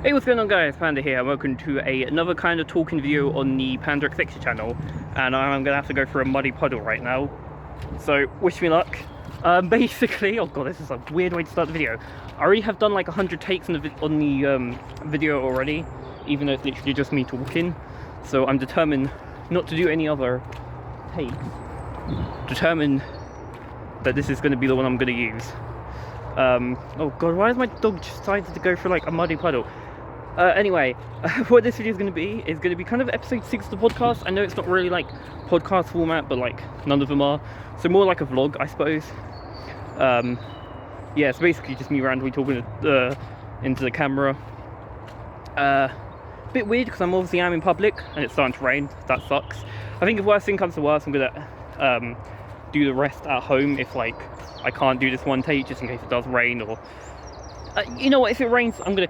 Hey, what's going on guys, Panda here, and welcome to another kind of talking video on the Panda X channel. And I'm gonna have to go through a muddy puddle right now, so wish me luck. Basically, oh god, this is a weird way to start the video. I already have done like 100 takes on the video already, even though it's literally just me talking. So I'm determined not to do any other takes. Determined that this is going to be the one I'm going to use. Oh god, why has my dog decided to go through like a muddy puddle? Anyway, what this video is going to be kind of episode 6 of the podcast. I know it's not really like podcast format, but like none of them are, so more like a vlog, I suppose. Yeah, it's basically just me randomly talking into the camera. Bit weird because I'm in public and it's starting to rain. That sucks. I think if worst thing comes to worst, I'm gonna do the rest at home if like I can't do this one take, just in case it does rain, or you know what, if it rains, I'm gonna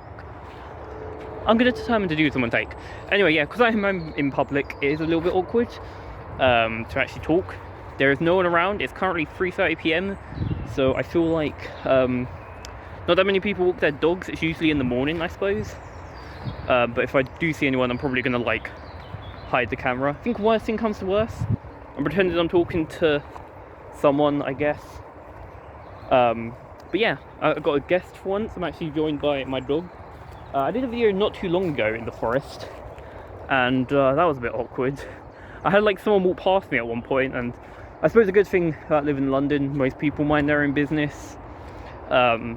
determine to do this one take. Anyway, yeah, because I'm in public, it is a little bit awkward to actually talk. There is no one around. It's currently 3:30 p.m, so I feel like not that many people walk their dogs. It's usually in the morning, I suppose. But if I do see anyone, I'm probably gonna like hide the camera. I think worst thing comes to worst, I'm pretending I'm talking to someone, I guess. But yeah, I've got a guest for once. I'm actually joined by my dog. I did a video not too long ago in the forest, and that was a bit awkward. I had like someone walk past me at one point, and I suppose a good thing about living in London, most people mind their own business. I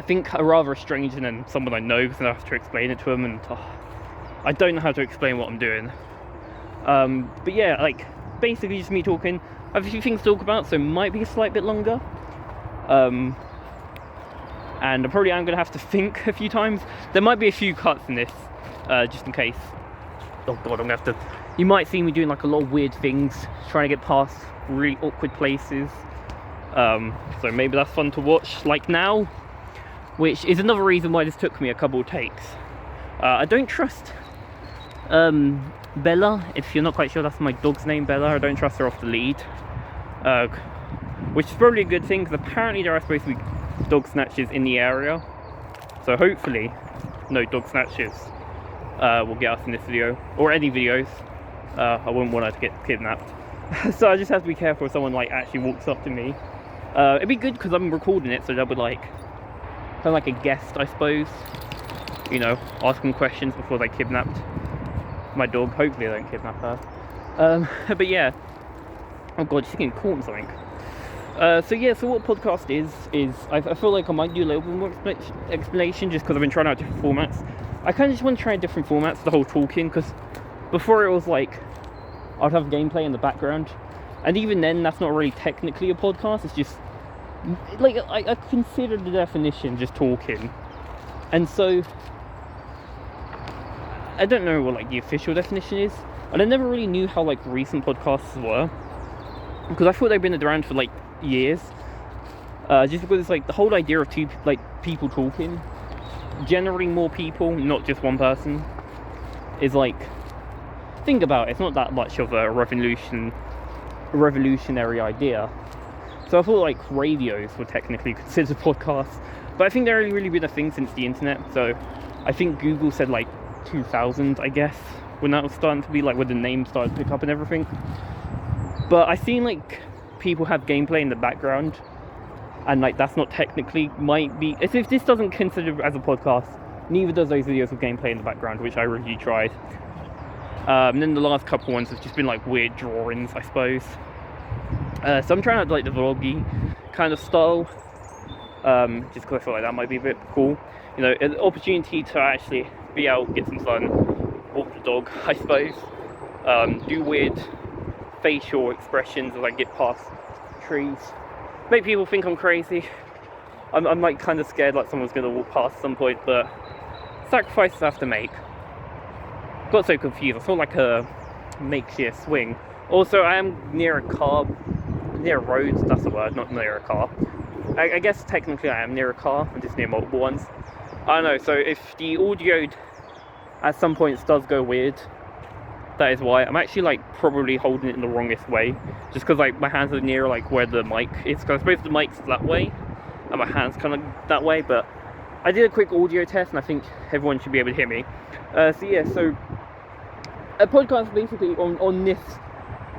think a rather stranger than someone I know, because I have to explain it to them, and I don't know how to explain what I'm doing. But yeah, like basically just me talking. I have a few things to talk about, so it might be a slight bit longer. And I probably am going to have to think a few times. There might be a few cuts in this, just in case. Oh god, I'm going to have to... You might see me doing like a lot of weird things, trying to get past really awkward places. So maybe that's fun to watch, like now, which is another reason why this took me a couple of takes. I don't trust Bella. If you're not quite sure, that's my dog's name, Bella. I don't trust her off the lead, which is probably a good thing, because apparently there are supposed to be dog snatchers in the area, so hopefully no dog snatchers will get us in this video, or any videos. I wouldn't want her to get kidnapped. So I just have to be careful if someone like actually walks up to me. It'd be good because I'm recording it, so they'll be like kind of like a guest, I suppose, you know, asking questions before they kidnapped my dog. Hopefully they don't kidnap her. But yeah, oh god, she's getting caught in something. So yeah, so what podcast is I feel like I might do a little bit more explanation, just because I've been trying out different formats. I kind of just want to try different formats, the whole talking, because before it was like I'd have gameplay in the background, and even then that's not really technically a podcast. It's just like I consider the definition just talking, and so I don't know what like the official definition is, and I never really knew how like recent podcasts were, because I thought they've been around for like years, just because it's like the whole idea of people talking, generally more people, not just one person, is like, think about it, it's not that much of a revolutionary idea. So I thought like radios were technically considered podcasts, but I think they're only really been a thing since the internet. So I think Google said like 2000, I guess, when that was starting to be like, when the name started to pick up and everything. But I seen like people have gameplay in the background, and like that's not technically, might be, as if this doesn't consider as a podcast, neither does those videos with gameplay in the background, which I really tried. And then the last couple ones have just been like weird drawings, I suppose. So I'm trying out like the vloggy kind of style, just because I feel like that might be a bit cool, you know, an opportunity to actually be out, get some sun, walk the dog, I suppose, do weird facial expressions as I get past trees, make people think I'm crazy. I'm like kind of scared like someone's gonna walk past at some point, but sacrifices I have to make. Got so confused, I saw like a makeshift swing. Also, I am near a road, that's the word, not near a car. I guess technically I am near a car, I'm just near multiple ones. I don't know, so if the audio at some points does go weird, that is why. I'm actually like probably holding it in the wrongest way, just because like my hands are near like where the mic is, because I suppose the mic's that way and my hands kind of that way, but I did a quick audio test, and I think everyone should be able to hear me. So a podcast basically on this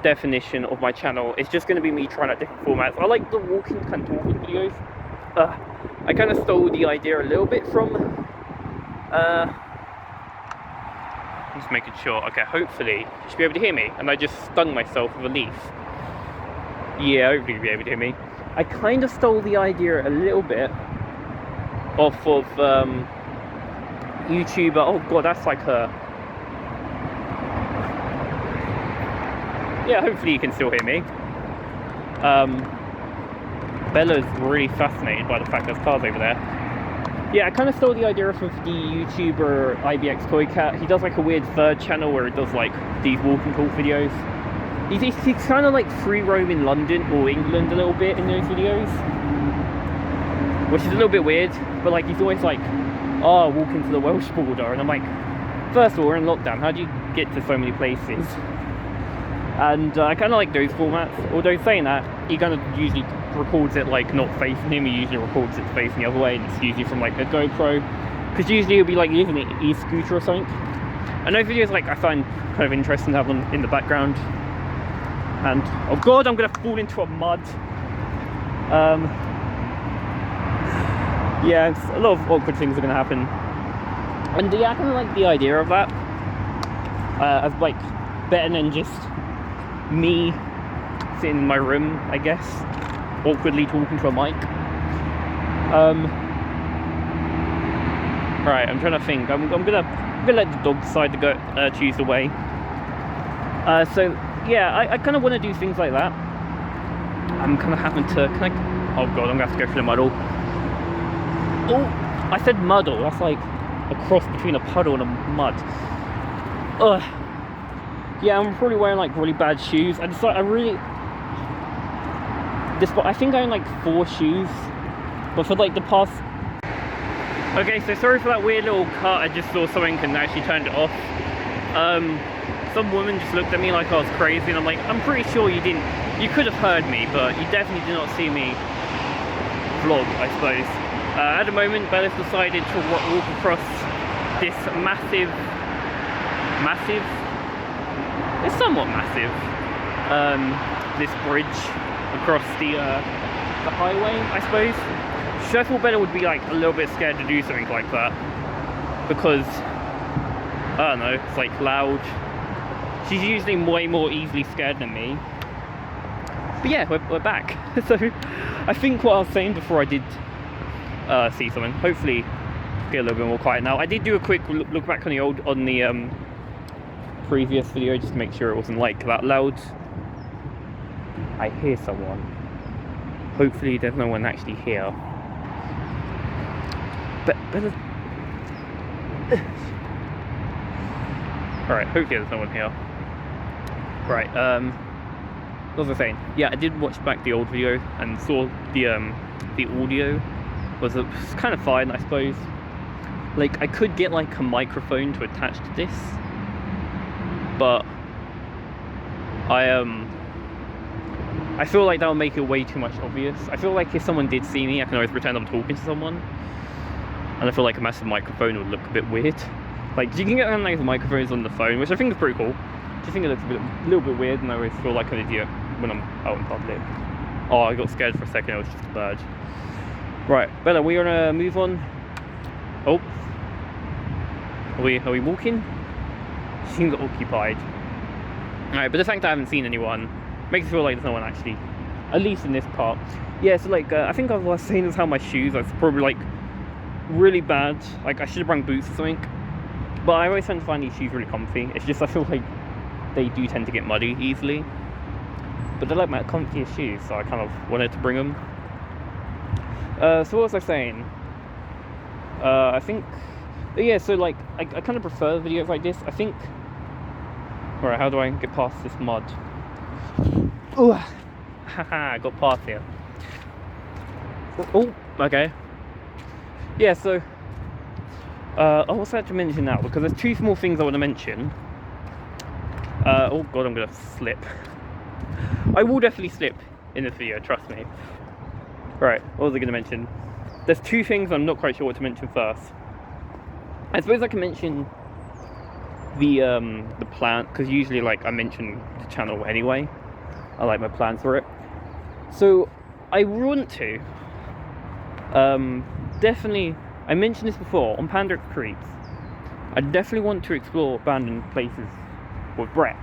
definition of my channel is just going to be me trying out different formats. I like the walking kind of talking videos. I kind of stole the idea a little bit from just making sure. Okay, hopefully you should be able to hear me, and I just stung myself with a leaf. Yeah, hopefully you'll be able to hear me. I kind of stole the idea a little bit off of YouTuber. Oh god, that's like her. Yeah, hopefully you can still hear me. Bella's really fascinated by the fact there's cars over there. Yeah, I kind of stole the idea from the YouTuber IBX Toy Cat. He does like a weird third channel where he does like these walking talk videos. He's kind of like free roaming London or England a little bit in those videos, which is a little bit weird. But like he's always like, oh, walking to the Welsh border, and I'm like, first of all, we're in lockdown. How do you get to so many places? And I kind of like those formats. Although saying that, he kind of usually records it like not facing him. He usually records it facing the other way, and it's usually from like a GoPro, because usually he'll be like using an e-scooter or something. And those videos like I find kind of interesting to have them in the background. And oh god, I'm gonna fall into a mud. Yeah, a lot of awkward things are gonna happen. And yeah, I kind of like the idea of that. As like better than just me sitting in my room, I guess, awkwardly talking to a mic. Right, I'm trying to think. I'm gonna let the dog decide to go choose the way. So yeah, I kind of want to do things like that. I'm kind of having to. Oh god, I'm gonna have to go through the muddle. Oh, I said muddle. That's like a cross between a puddle and a mud. Ugh. Yeah, I'm probably wearing like really bad shoes. I think I own like 4 shoes, but for like the past. Okay, so sorry for that weird little cut. I just saw something and actually turned it off. Some woman just looked at me like I was crazy, and I'm like, I'm pretty sure you could have heard me, but you definitely did not see me vlog, I suppose. At the moment, Bella's decided to walk across this massive, it's somewhat massive, this bridge across the highway, I suppose. So I thought Bella would be like a little bit scared to do something like that, because, I don't know, it's like loud. She's usually way more easily scared than me. But yeah, we're back. So I think what I was saying before I did see something, hopefully get a little bit more quiet now. I did do a quick look back on the previous video just to make sure it wasn't like that loud. I hear someone. Hopefully there's no one actually here. But alright, hopefully there's no one here. Right, what was I saying? Yeah, I did watch back the old video and saw the audio was kind of fine, I suppose. Like, I could get like a microphone to attach to this, but I feel like that would make it way too much obvious. I feel like if someone did see me, I can always pretend I'm talking to someone, and I feel like a massive microphone would look a bit weird. Like, you can get like microphones on the phone, which I think is pretty cool. I think it looks a little bit weird, and I always feel like an idiot when I'm out in public. Oh, I got scared for a second. It was just a bird. Right, Bella, we're gonna move on. Oh, are we walking? She seems occupied. Alright, but the fact that I haven't seen anyone makes it feel like there's no one actually, at least in this part. Yeah, so like I think I was saying is how my shoes are probably like really bad. Like I should have brought boots or something. But I always tend to find these shoes really comfy. It's just I feel like they do tend to get muddy easily. But they're like my comfiest shoes, so I kind of wanted to bring them. So what was I saying? I think, yeah, so like, I kind of prefer videos like this. I think, alright, how do I get past this mud? Ooh, haha, got past here. Oh, okay. Yeah, so, what's I have to mention now? Because there's 2 small things I want to mention. Oh god, I'm gonna slip. I will definitely slip in this video, trust me. Right, what was I gonna mention? there's two things I'm not quite sure what to mention first. I suppose I can mention the plan, because usually like I mention the channel anyway. I like my plans for it. So I want to definitely, I mentioned this before on Panda Creeps, I definitely want to explore abandoned places with Brett.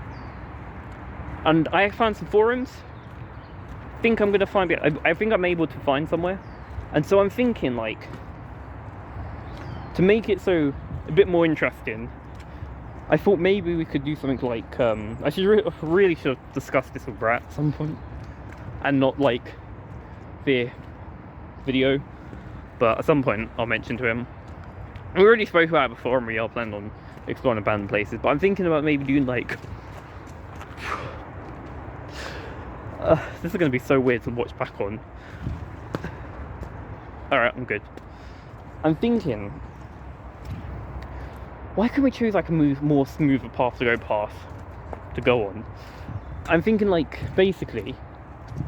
And I found some forums. I think I'm gonna find it. I think I'm able to find somewhere, and so I'm thinking like to make it so a bit more interesting. I thought maybe we could do something like I should really should discuss this with Brett at some point, and not like the video, but at some point I'll mention to him. We already spoke about it before, and we are planning on exploring abandoned places. But I'm thinking about maybe doing like. This is going to be so weird to watch back on. Alright, I'm good. I'm thinking, why can't we choose like a more smoother path to go on? I'm thinking like, basically,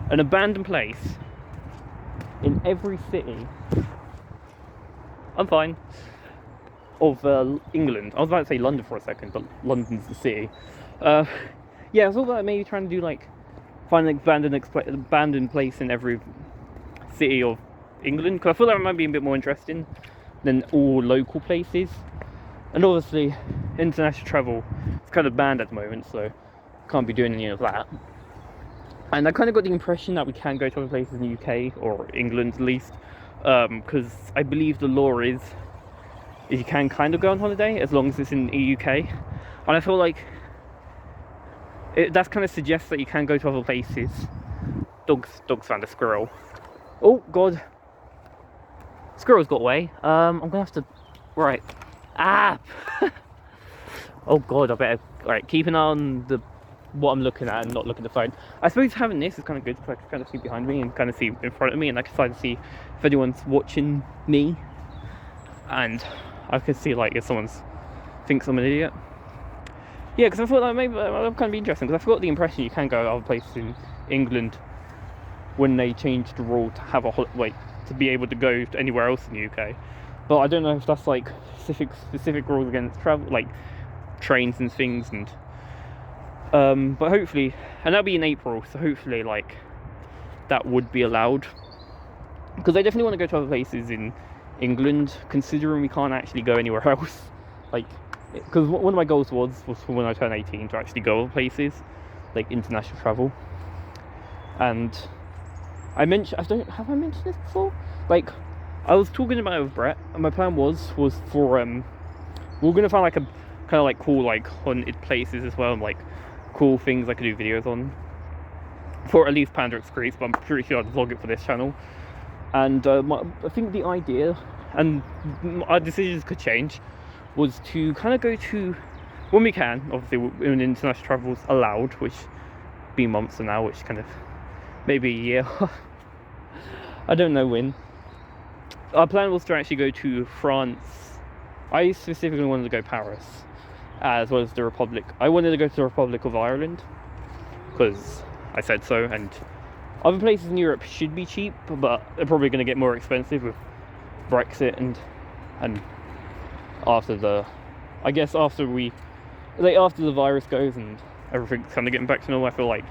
an abandoned place in every city. I'm fine. Of England. I was about to say London for a second, but London's the city. Yeah, I was all about maybe trying to do like, find an abandoned place in every city of England, because I feel that might be a bit more interesting than all local places. And obviously international travel is kind of banned at the moment, so can't be doing any of that. And I kind of got the impression that we can go to other places in the UK or England at least, because I believe the law is you can kind of go on holiday as long as it's in the UK. And I feel like that kind of suggests that you can go to other places. Dog's found a squirrel. Oh god, squirrel's got away. I'm gonna have to, right, oh god, I better, right, keep an eye on what I'm looking at and not look at the phone. I suppose having this is kind of good because I can kind of see behind me and kind of see in front of me, and I can try to see if anyone's watching me, and I can see like if someone thinks I'm an idiot. Yeah, because I thought that maybe that would kind of be interesting, because I got the impression you can go to other places in England when they changed the rule to have to be able to go to anywhere else in the UK. But I don't know if that's like specific rules against travel, like trains and things, and but hopefully, and that'll be in April, so hopefully like that would be allowed, because I definitely want to go to other places in England, considering we can't actually go anywhere else. Like, because one of my goals was for when I turn 18 to actually go other places, like international travel. And I mentioned, have I mentioned this before? Like, I was talking about it with Brett, and my plan was for we were gonna find like a kind of like cool like haunted places as well, and like cool things I could do videos on for at least Panda Creeps, but I'm pretty sure I'd vlog it for this channel. And I think the idea, and our decisions could change, was to kind of go to, when we can, obviously when international travel's allowed, which be months from now, which kind of maybe a year. I don't know when. Our plan was to actually go to France. I specifically wanted to go Paris, as well as the Republic. I wanted to go to the Republic of Ireland because I said so, and other places in Europe should be cheap, but they're probably going to get more expensive with Brexit and after the virus goes and everything's kind of getting back to normal. I feel like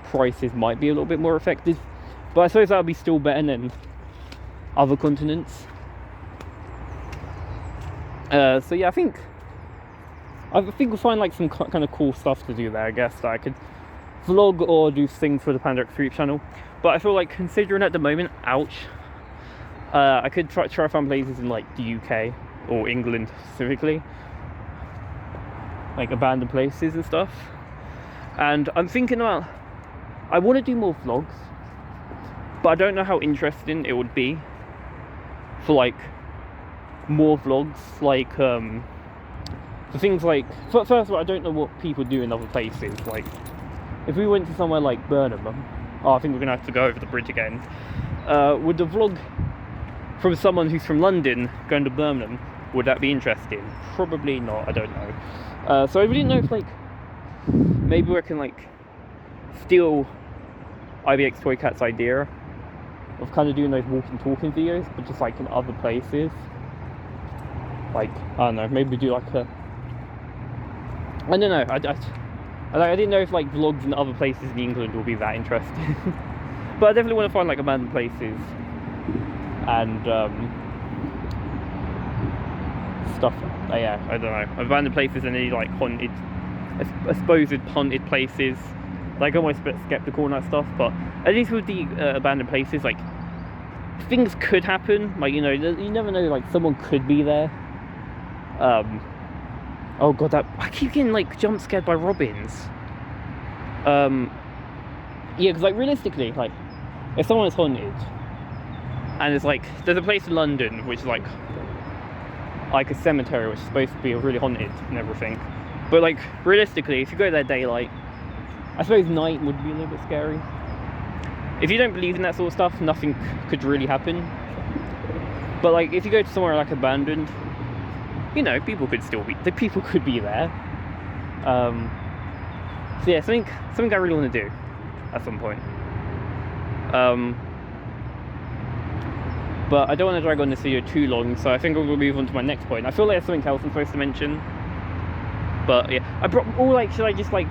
prices might be a little bit more effective, but I suppose that'll be still better than other continents. So yeah, I think we'll find like some kind of cool stuff to do there. I guess that I could vlog or do things for the Panda Creep channel. But I feel like, considering at the moment, I could try to find places in like the UK or England specifically, like abandoned places and stuff. And I'm thinking about, I want to do more vlogs, but I don't know how interesting it would be for like more vlogs, like for things like, first of all, I don't know what people do in other places. Like if we went to somewhere like Birmingham, I think we're gonna have to go over the bridge again. Would the vlog from someone who's from London going to Birmingham, would that be interesting? Probably not, I don't know. So I really don't know if like maybe we can like steal IBX Toy Cat's idea of kind of doing those walking talking videos, but just like in other places. Like, I don't know, maybe do like a, I don't know, I didn't know if like vlogs in other places in England will be that interesting. But I definitely want to find like abandoned places and stuff. Yeah, I don't know, abandoned places and any like haunted, supposed haunted places. Like, I'm always a bit skeptical on that stuff, but at least with the abandoned places, like, things could happen. Like, you know, you never know, like, someone could be there. Oh god, I keep getting, like, jump scared by robins. Yeah, because, like, realistically, like, if someone is haunted, and it's, like, there's a place in London, which is, like a cemetery, which is supposed to be really haunted and everything. But, like, realistically, if you go there daylight, I suppose night would be a little bit scary. If you don't believe in that sort of stuff, nothing could really happen. But like, if you go to somewhere like abandoned, you know, people could be there. So yeah, something I really want to do at some point. But I don't want to drag on this video too long, so I think I'm going to move on to my next point. I feel like there's something else I'm supposed to mention. But yeah, should I just like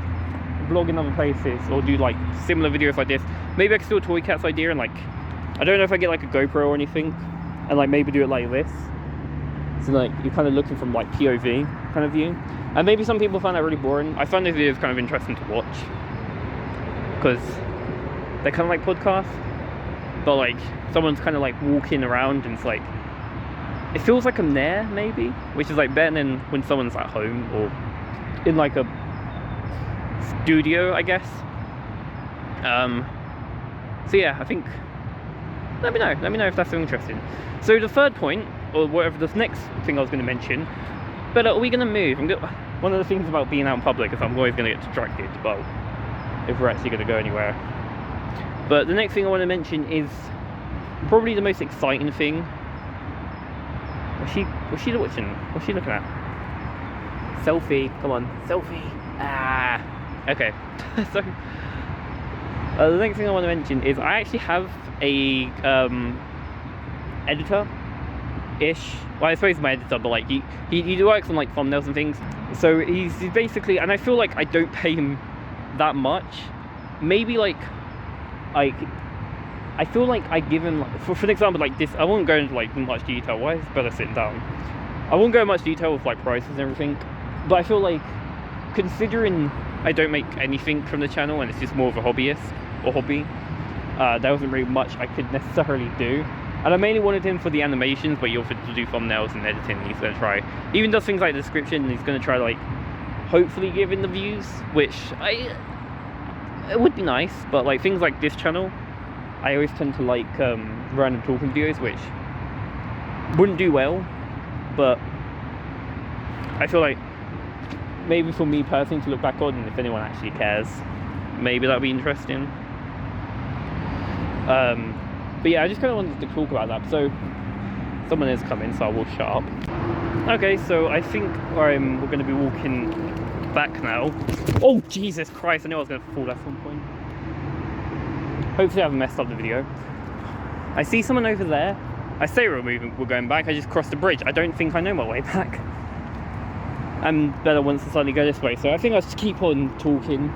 vlog in other places or do like similar videos like this? Maybe I could steal Toy Cat's idea and like, I don't know if I get like a GoPro or anything and like maybe do it like this, so like you're kind of looking from like POV kind of view. And maybe some people find that really boring. I find those videos kind of interesting to watch because they're kind of like podcasts, but like someone's kind of like walking around and it's like, it feels like I'm there maybe, which is like better than when someone's at home or in like a studio, I guess. So yeah, I think, let me know if that's so interesting. So the third point, or whatever, this next thing I was going to mention, but are we going to move? One of the things about being out in public is I'm always going to get distracted, well, if we're actually going to go anywhere. But the next thing I want to mention is probably the most exciting thing. What's she watching? What's she looking at? Selfie, come on, selfie. Okay. So the next thing I want to mention is I actually have a editor-ish. Well, I suppose my editor, but like he works on like thumbnails and things. So he's basically, and I feel like I don't pay him that much. Maybe like I feel like I give him, like, for an example like this. I won't go into like much detail. Why is Bella sitting down? I won't go into much detail with like prices and everything. But I feel like, considering I don't make anything from the channel and it's just more of a hobby, there wasn't really much I could necessarily do. And I mainly wanted him for the animations, but he offered to do thumbnails and editing. He's going to try, even does things like the description, and he's going to try to like hopefully give in the views, which it would be nice. But like things like this channel, I always tend to like random talking videos, which wouldn't do well. But I feel like maybe for me personally to look back on, and if anyone actually cares, maybe that'd be interesting. But yeah, I just kind of wanted to talk about that. So someone is coming, so I will shut up. Okay, so I think we're going to be walking back now. Oh Jesus Christ, I knew I was going to fall at some point. Hopefully I haven't messed up the video. I see someone over there. I say we're going back, I just crossed the bridge. I don't think I know my way back. And Bella wants to suddenly go this way, so I think I'll just keep on talking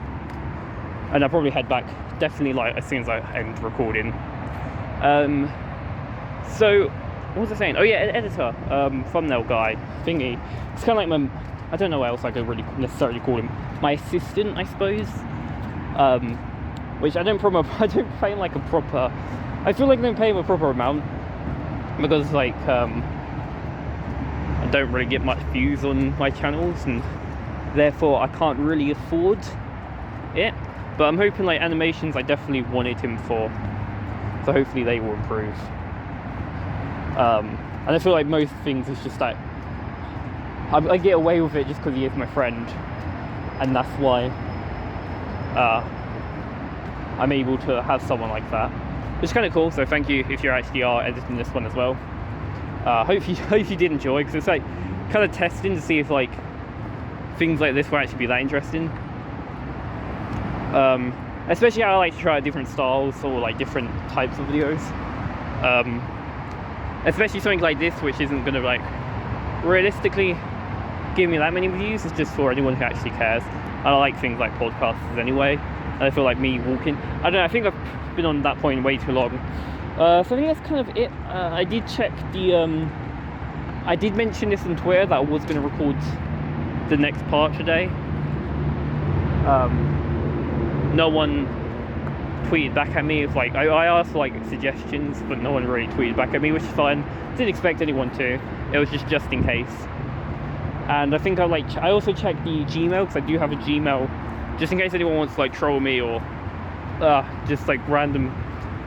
and I'll probably head back, definitely like as soon as I end recording. So what was I saying? Oh yeah, editor, thumbnail guy thingy. It's kind of like my, I don't know what else I could really necessarily call him, my assistant, I suppose. Which I don't pay him like a proper, I feel like I don't pay him a proper amount because like I don't really get much views on my channels and therefore I can't really afford it. But I'm hoping like animations I definitely wanted him for, so hopefully they will improve. And I feel like most things is just like I get away with it just because he is my friend, and that's why I'm able to have someone like that, which is kind of cool. So thank you if you actually are editing this one as well. Hope you did enjoy, because it's like kind of testing to see if like things like this will actually be that interesting. Especially how I like to try different styles or like different types of videos. Especially something like this, which isn't going to like realistically give me that many views. It's just for anyone who actually cares. I like things like podcasts anyway, and I feel like me walking, I don't know, I think I've been on that point way too long. So I think that's kind of it. I did check the I did mention this on Twitter that I was going to record the next part today. No one tweeted back at me. It's like I asked for like suggestions, but no one really tweeted back at me, which is fine. Didn't expect anyone to. It was just in case. And I think I also checked the Gmail, because I do have a Gmail, just in case anyone wants to like troll me or just like random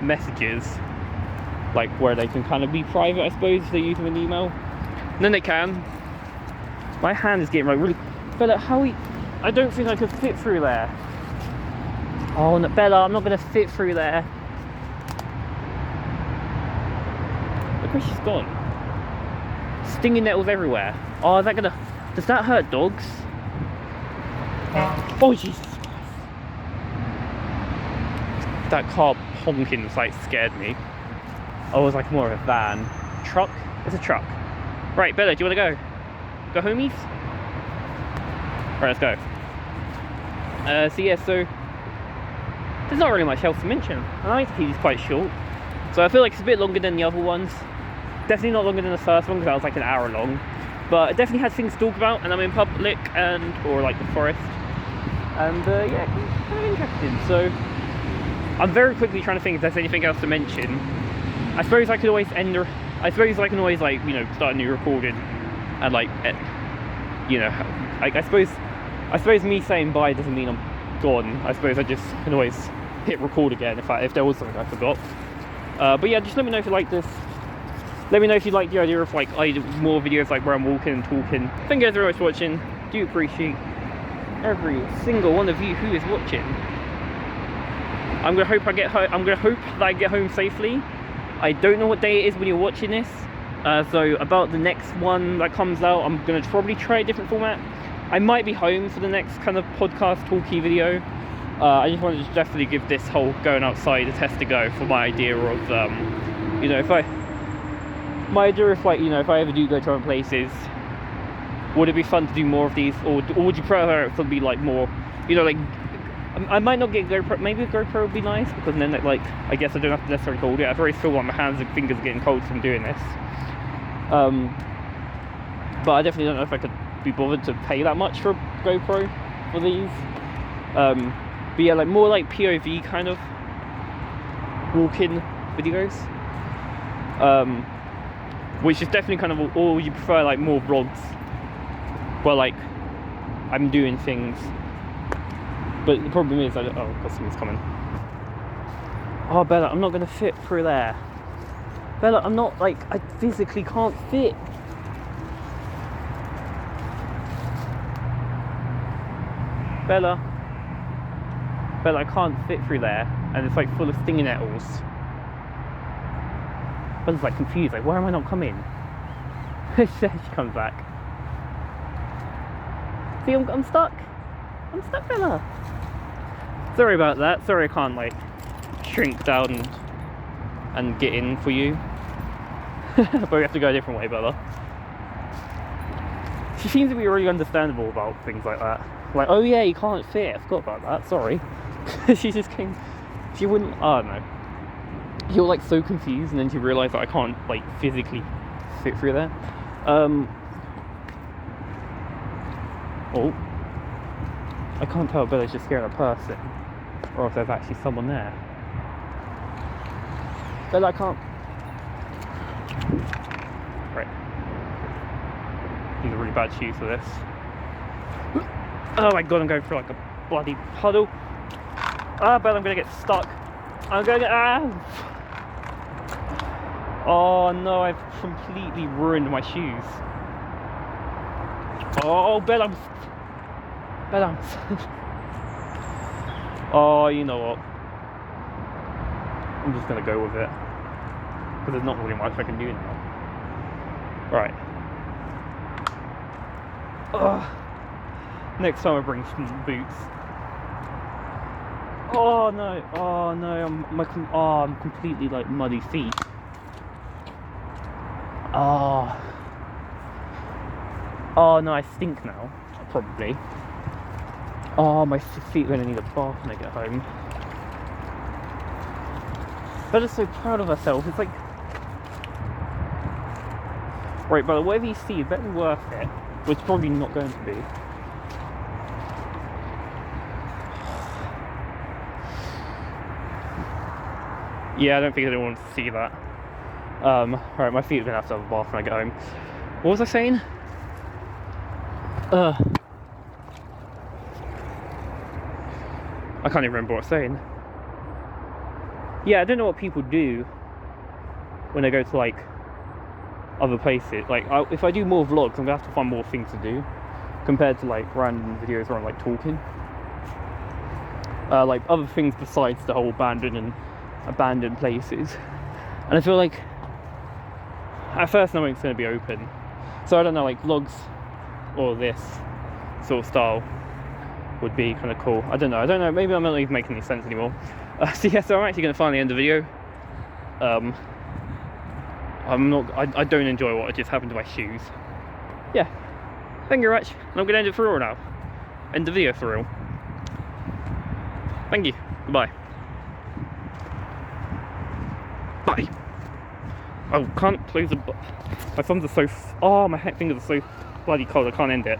messages, like where they can kind of be private, I suppose, if they use them in email. And then they can. My hand is getting like really, Bella, I don't think I could fit through there. Oh no, Bella, I'm not gonna fit through there. Look where she's gone. Stinging nettles everywhere. Oh, does that hurt dogs? Oh Jesus Christ. That car honking like scared me. Oh, it was like more of a van. Truck? It's a truck. Right, Bella, do you wanna go? Go homies? Right, let's go. So yeah, so there's not really much else to mention. I like to keep these quite short. So I feel like it's a bit longer than the other ones. Definitely not longer than the first one, because that was like an hour long. But it definitely has things to talk about, and I'm in public or like the forest. And yeah, it's kind of interesting. So I'm very quickly trying to think if there's anything else to mention. I suppose I could always I can always like, you know, start a new recording and like, you know, I suppose me saying bye doesn't mean I'm gone. I suppose I just can always hit record again if there was something I forgot. But yeah, just let me know if you like this. Let me know if you like the idea of like more videos like where I'm walking and talking. Thank you guys very much for watching. Do appreciate every single one of you who is watching. I'm gonna hope that I get home safely. I don't know what day it is when you're watching this. So about the next one that comes out, I'm gonna probably try a different format. I might be home for the next kind of podcast talky video. I just wanted to definitely give this whole going outside a test to go for my idea of, you know, if I ever do go to other places, would it be fun to do more of these, or would you prefer it to be like more, you know, like, I might not get GoPro, maybe a GoPro would be nice, because then like, I guess I don't have to necessarily hold it. I already feel like my hands and fingers are getting cold from doing this. But I definitely don't know if I could be bothered to pay that much for a GoPro for these. But yeah, like more like POV kind of walk-in videos. Which is definitely kind of, or you prefer like more vlogs where like I'm doing things. But the problem is, oh, got something's coming. Oh, Bella, I'm not gonna fit through there. Bella, I'm not, like, I physically can't fit. Bella, I can't fit through there, and it's like full of stinging nettles. Bella's like confused, like, why am I not coming? She comes back. See, I'm stuck. I'm stuck, Bella. Sorry about that. Sorry I can't like shrink down and get in for you. But we have to go a different way, Bella. She seems to be really understandable about things like that. Like, oh yeah, you can't fit. I forgot about that. Sorry. She just came. She wouldn't. I don't know. You're like so confused, and then she realised that I can't like physically fit through there. Oh. I can't tell if Bella's just scared of a person or if there's actually someone there. Bella, I can't. Right. These are really bad shoes for this. Oh my god, I'm going through like a bloody puddle. Ah, Bella, I'm gonna get stuck. I'm gonna get. Oh no, I've completely ruined my shoes. Oh, Bella, oh, you know what? I'm just gonna go with it, because there's not really much I can do now. Right. Next time I bring some boots. Oh no! Oh no! I'm completely like muddy feet. Oh. Oh no, I stink now. Probably. Oh, my feet are gonna need a bath when I get home. Bella's so proud of herself. It's like, right, but whatever you see, it better be worth it. Which it's probably not going to be. Yeah, I don't think anyone wants to see that. Right, my feet are gonna have to have a bath when I get home. What was I saying? I can't even remember what I was saying. Yeah, I don't know what people do when they go to like other places. Like, if I do more vlogs, I'm gonna have to find more things to do compared to like random videos where I'm like talking. Like other things besides the whole abandoned places. And I feel like at first no one's gonna be open. So I don't know, like vlogs or this sort of style would be kind of cool. I don't know, maybe I'm not even making any sense anymore. So I'm actually going to finally end the video. I don't enjoy what just happened to my shoes. Yeah, thank you very much, and I'm going to end it for real now. End the video for real. Thank you, goodbye. Bye. Oh, can't close the... My thumbs are so... Oh, my fingers are so bloody cold, I can't end it.